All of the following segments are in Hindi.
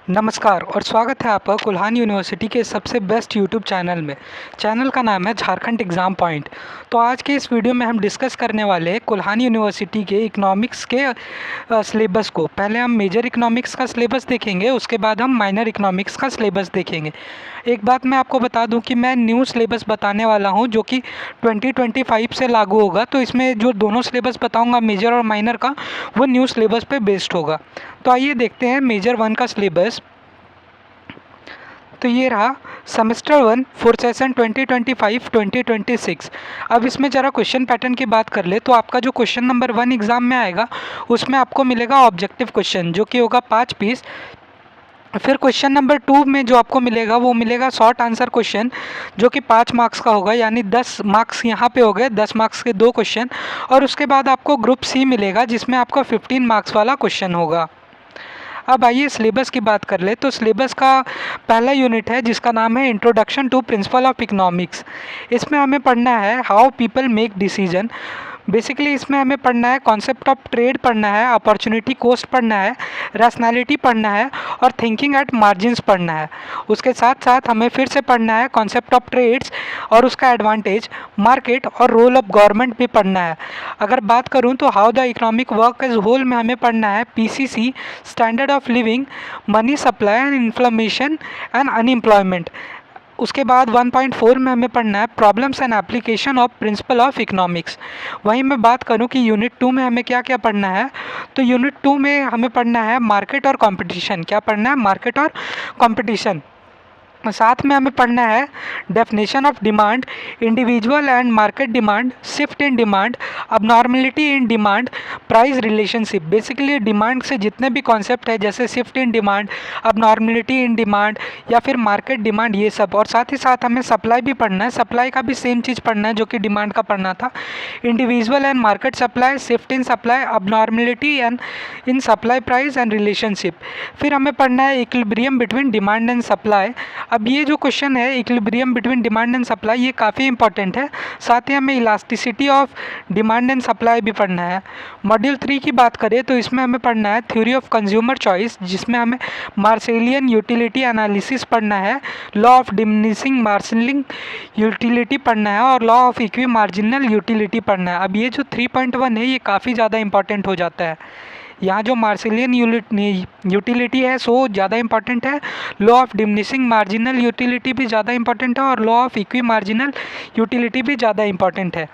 नमस्कार और स्वागत है आपका कुल्हान यूनिवर्सिटी के सबसे बेस्ट यूट्यूब चैनल में। चैनल का नाम है झारखंड एग्ज़ाम पॉइंट। तो आज के इस वीडियो में हम डिस्कस करने वाले हैं कुल्हान यूनिवर्सिटी के इकोनॉमिक्स के सिलेबस को। पहले हम मेजर इकोनॉमिक्स का सिलेबस देखेंगे, उसके बाद हम माइनर इकोनॉमिक्स का सिलेबस देखेंगे। एक बात मैं आपको बता दूं कि मैं न्यू सिलेबस बताने वाला हूं जो कि 2025 से लागू होगा। तो इसमें जो दोनों सिलेबस बताऊंगा मेजर और माइनर का, वो न्यू सिलेबस पे बेस्ड होगा। तो आइए देखते हैं मेजर 1 का सिलेबस। तो ये रहा सेमेस्टर 1 फॉर सेशन 2025-2026। अब इसमें ज़रा क्वेश्चन पैटर्न की बात कर ले तो आपका जो क्वेश्चन नंबर 1 एग्ज़ाम में आएगा उसमें आपको मिलेगा ऑब्जेक्टिव क्वेश्चन जो कि होगा 5 पीस। फिर क्वेश्चन नंबर 2 में जो आपको मिलेगा वो मिलेगा शॉर्ट आंसर क्वेश्चन जो कि 5 मार्क्स का होगा, यानी 10 मार्क्स यहाँ पे हो गए, 10 मार्क्स के 2 क्वेश्चन। और उसके बाद आपको ग्रुप सी मिलेगा जिसमें आपका 15 मार्क्स वाला क्वेश्चन होगा। अब आइए सिलेबस की बात कर ले तो सिलेबस का पहला यूनिट है जिसका नाम है introduction to principle of economics. इसमें हमें पढ़ना है how people make decision. Basically इसमें हमें पढ़ना है कॉन्सेप्ट ऑफ ट्रेड पढ़ना है, अपॉर्चुनिटी कॉस्ट पढ़ना है, रैशनैलिटी पढ़ना है और थिंकिंग एट मार्जिन्स पढ़ना है। उसके साथ साथ हमें फिर से पढ़ना है कॉन्सेप्ट ऑफ ट्रेड्स और उसका एडवांटेज, मार्केट और रोल ऑफ गवर्नमेंट भी पढ़ना है। अगर बात करूं तो how the economic work as whole में हमें पढ़ना है PCC, standard of living, money supply and inflammation and unemployment. उसके बाद 1.4 में हमें पढ़ना है problems and application of principle of economics. वहीं मैं बात करूं कि यूनिट 2 में हमें क्या क्या पढ़ना है, तो यूनिट 2 में हमें पढ़ना है मार्केट और कंपटीशन। क्या पढ़ना है? मार्केट और कंपटीशन। साथ में हमें पढ़ना है definition of demand, individual and market demand, shift in demand, abnormality in demand, price relationship. Basically demand से जितने भी कॉन्सेप्ट है जैसे shift in demand, abnormality in demand या फिर मार्केट डिमांड, ये सब। और साथ ही साथ हमें सप्लाई भी पढ़ना है, सप्लाई का भी सेम चीज़ पढ़ना है जो कि डिमांड का पढ़ना था। Individual and market supply, shift in supply, abnormality and in supply price and relationship. फिर हमें पढ़ना है equilibrium between demand and supply. अब ये जो क्वेश्चन है equilibrium between demand and supply, ये काफ़ी इंपॉर्टेंट है। साथ ही हमें elasticity of demand and supply भी पढ़ना है। मॉड्यूल 3 की बात करें तो इसमें हमें पढ़ना है थ्योरी ऑफ कंज्यूमर चॉइस, जिसमें हमें मार्सेलियन यूटिलिटी एनालिसिस पढ़ना है, law of diminishing marginal utility पढ़ना है और law of equi marginal utility पढ़ना है। अब ये जो 3.1 है ये काफ़ी ज़्यादा इंपॉर्टेंट हो जाता है। यहाँ जो मार्सेलियन यूटिलिटी है सो ज़्यादा इंपॉर्टेंट है, law of diminishing marginal utility भी ज़्यादा इंपॉर्टेंट है और law of equi marginal utility भी ज़्यादा इंपॉर्टेंट है।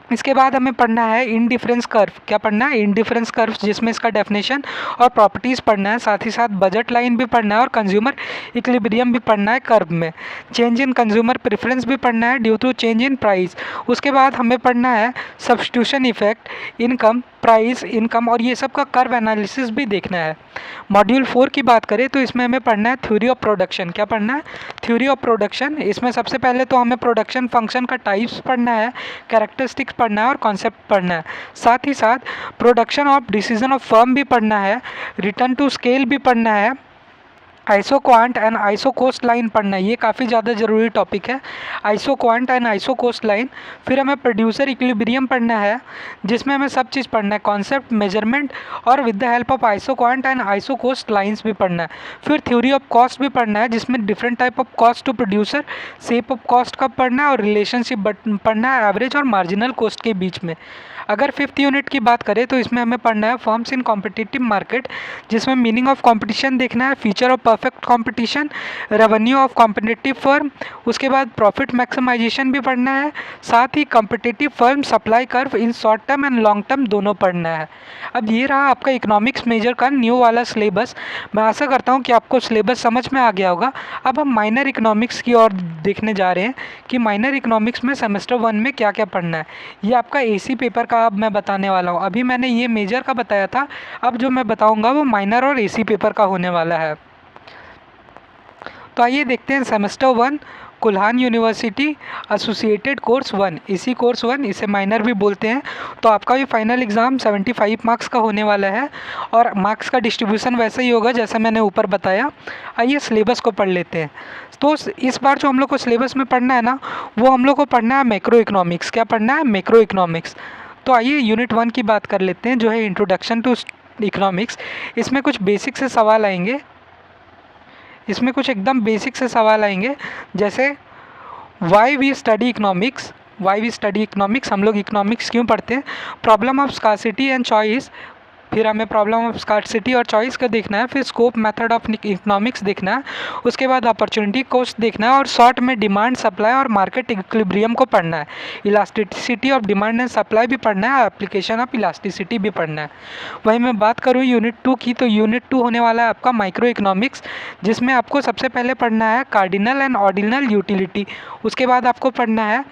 इसके बाद हमें पढ़ना है इनडिफरेंस कर्व। क्या पढ़ना है? इनडिफरेंस कर्व, जिसमें इसका डेफिनेशन और प्रॉपर्टीज़ पढ़ना है। साथ ही साथ बजट लाइन भी पढ़ना है और कंज्यूमर इक्विलिब्रियम भी पढ़ना है कर्व में। चेंज इन कंज्यूमर प्रेफरेंस भी पढ़ना है due to change in price. उसके बाद हमें पढ़ना है substitution effect, income, price, income और ये सब का कर्व एनालिसिस भी देखना है। मॉड्यूल 4 की बात करें तो इसमें हमें पढ़ना है थ्योरी ऑफ प्रोडक्शन। क्या पढ़ना है? Theory of production. इसमें सबसे पहले तो हमें प्रोडक्शन फंक्शन का टाइप्स पढ़ना है, कैरेक्टरिस्टिक्स पढ़ना है और कॉन्सेप्ट पढ़ना है। साथ ही साथ production of decision of firm भी पढ़ना है, रिटर्न टू स्केल भी पढ़ना है, isoquant and isocost line पढ़ना है। ये काफ़ी ज़्यादा ज़रूरी टॉपिक है, isoquant and isocost line. फिर हमें प्रोड्यूसर इक्विलिब्रियम पढ़ना है जिसमें हमें सब चीज़ पढ़ना है, कॉन्सेप्ट, मेजरमेंट और with the help of isoquant and isocost lines भी पढ़ना है। फिर थ्योरी ऑफ कॉस्ट भी पढ़ना है जिसमें different type of cost to producer, shape of cost का पढ़ना है और रिलेशनशिप पढ़ना है एवरेज और मार्जिनल कॉस्ट के बीच में। अगर 5th यूनिट की बात करें तो इसमें हमें पढ़ना है फर्म्स इन कॉम्पिटिटिव मार्केट, जिसमें मीनिंग ऑफ कंपटीशन देखना है, feature of perfect competition, revenue of competitive firm. उसके बाद प्रॉफिट मैक्सिमाइजेशन भी पढ़ना है। साथ ही competitive firm supply curve in short term and long term दोनों पढ़ना है। अब ये रहा आपका इकोनॉमिक्स मेजर का न्यू वाला सिलेबस। मैं आशा करता हूँ कि आपको सिलेबस समझ में आ गया होगा। अब हम माइनर इकोनॉमिक्स की ओर देखने जा रहे हैं कि माइनर इकोनॉमिक्स में सेमेस्टर 1 में क्या क्या पढ़ना है। ये आपका एसी पेपर का अब मैं बताने वाला हूँ। अभी मैंने ये मेजर का बताया था, अब जो मैं बताऊँगा वो माइनर और एसी पेपर का होने वाला है। तो आइए देखते हैं semester 1 Kolhan university associated course 1, इसी कोर्स 1, इसे माइनर भी बोलते हैं। तो आपका भी फाइनल एग्ज़ाम 75 मार्क्स का होने वाला है और मार्क्स का डिस्ट्रीब्यूशन वैसे ही होगा जैसा मैंने ऊपर बताया। आइए सिलेबस को पढ़ लेते हैं। तो इस बार जो हम लोग को सिलेबस में पढ़ना है ना, वो हम लोग को पढ़ना है मैक्रो इकोनॉमिक्स। क्या पढ़ना है? Macro economics. तो आइए यूनिट 1 की बात कर लेते हैं जो है इंट्रोडक्शन टू इकोनॉमिक्स। इसमें कुछ बेसिक से सवाल आएंगे। इसमें कुछ एकदम बेसिक से सवाल आएंगे, जैसे वाई वी स्टडी इकोनॉमिक्स, हम लोग इकोनॉमिक्स क्यों पढ़ते हैं, problem of scarcity and choice, फिर हमें प्रॉब्लम ऑफ स्कार्सिटी और चॉइस का देखना है, फिर स्कोप मेथड ऑफ इकोनॉमिक्स देखना है, उसके बाद अपॉर्चुनिटी कॉस्ट देखना है, और शॉर्ट में डिमांड सप्लाई और मार्केट इक्विलिब्रियम को पढ़ना है, elasticity of demand and supply भी पढ़ना है, एप्लीकेशन ऑफ इलास्टिसिटी भी पढ़ना है। वहीं मैं बात करूँ यूनिट 2 की, तो यूनिट 2 होने वाला है आपका माइक्रो इकोनॉमिक्स, जिसमें आपको सबसे पहले पढ़ना है कार्डिनल एंड ऑर्डिनल यूटिलिटी, उसके बाद आपको पढ़ना है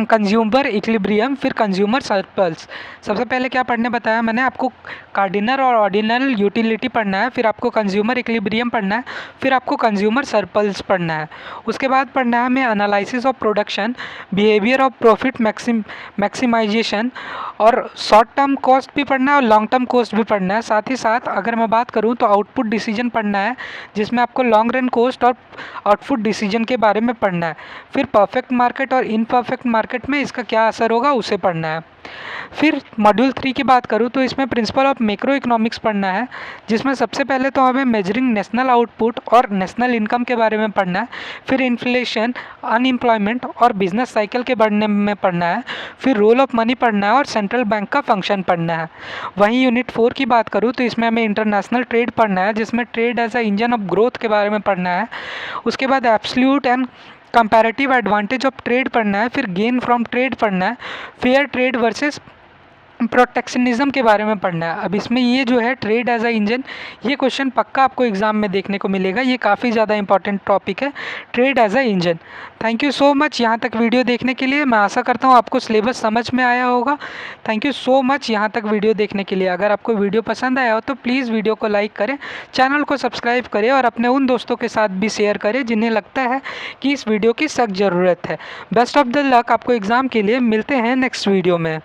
कंज्यूमर इक्विलिब्रियम, फिर कंज्यूमर सर्पल्स। सबसे पहले क्या पढ़ने बताया मैंने आपको, कार्डिनल और ऑर्डिनल यूटिलिटी पढ़ना है, फिर आपको कंज्यूमर इक्विलिब्रियम पढ़ना है, फिर आपको कंज्यूमर सर्पल्स पढ़ना है। उसके बाद पढ़ना है हमें analysis of production, behaviour of profit maximisation, और शॉर्ट टर्म कॉस्ट भी पढ़ना है और लॉन्ग टर्म कॉस्ट भी पढ़ना है। साथ ही साथ अगर मैं बात करूँ तो आउटपुट डिसीजन पढ़ना है, जिसमें आपको लॉन्ग रन कॉस्ट और आउटपुट डिसीजन के बारे में पढ़ना है। फिर परफेक्ट मार्केट और इनपरफेक्ट मार्केट में इसका क्या असर होगा उसे पढ़ना है। फिर मॉड्यूल 3 की बात करूँ तो इसमें प्रिंसिपल ऑफ मैक्रो इकोनॉमिक्स पढ़ना है, जिसमें सबसे पहले तो हमें मेजरिंग नेशनल आउटपुट और नेशनल इनकम के बारे में पढ़ना है, फिर इन्फ्लेशन, अनएम्प्लॉयमेंट और बिजनेस साइकिल के बारे में पढ़ना है, फिर रोल ऑफ मनी पढ़ना है और सेंट्रल बैंक का फंक्शन पढ़ना है। वहीं यूनिट 4 की बात करूँ तो इसमें हमें इंटरनेशनल ट्रेड पढ़ना है, जिसमें trade as a engine of growth के बारे में पढ़ना है। उसके बाद absolute and comparative advantage of trade पढ़ना है, फिर गेन फ्रॉम ट्रेड पढ़ना है, फेयर ट्रेड वर्सेस प्रोटेक्शनिज्म के बारे में पढ़ना है। अब इसमें ये जो है ट्रेड एज अ इंजन, ये क्वेश्चन पक्का आपको एग्जाम में देखने को मिलेगा, ये काफ़ी ज़्यादा इंपॉर्टेंट टॉपिक है, trade as a engine. Thank you so much यहाँ तक वीडियो देखने के लिए। मैं आशा करता हूँ आपको सिलेबस समझ में आया होगा। थैंक यू सो मच यहाँ तक वीडियो देखने के लिए। अगर आपको वीडियो पसंद आया हो तो प्लीज़ वीडियो को लाइक करें, चैनल को सब्सक्राइब करें और अपने उन दोस्तों के साथ भी शेयर करें जिन्हें लगता है कि इस वीडियो की सख्त ज़रूरत है। बेस्ट ऑफ द लक आपको एग्ज़ाम के लिए। मिलते हैं नेक्स्ट वीडियो में।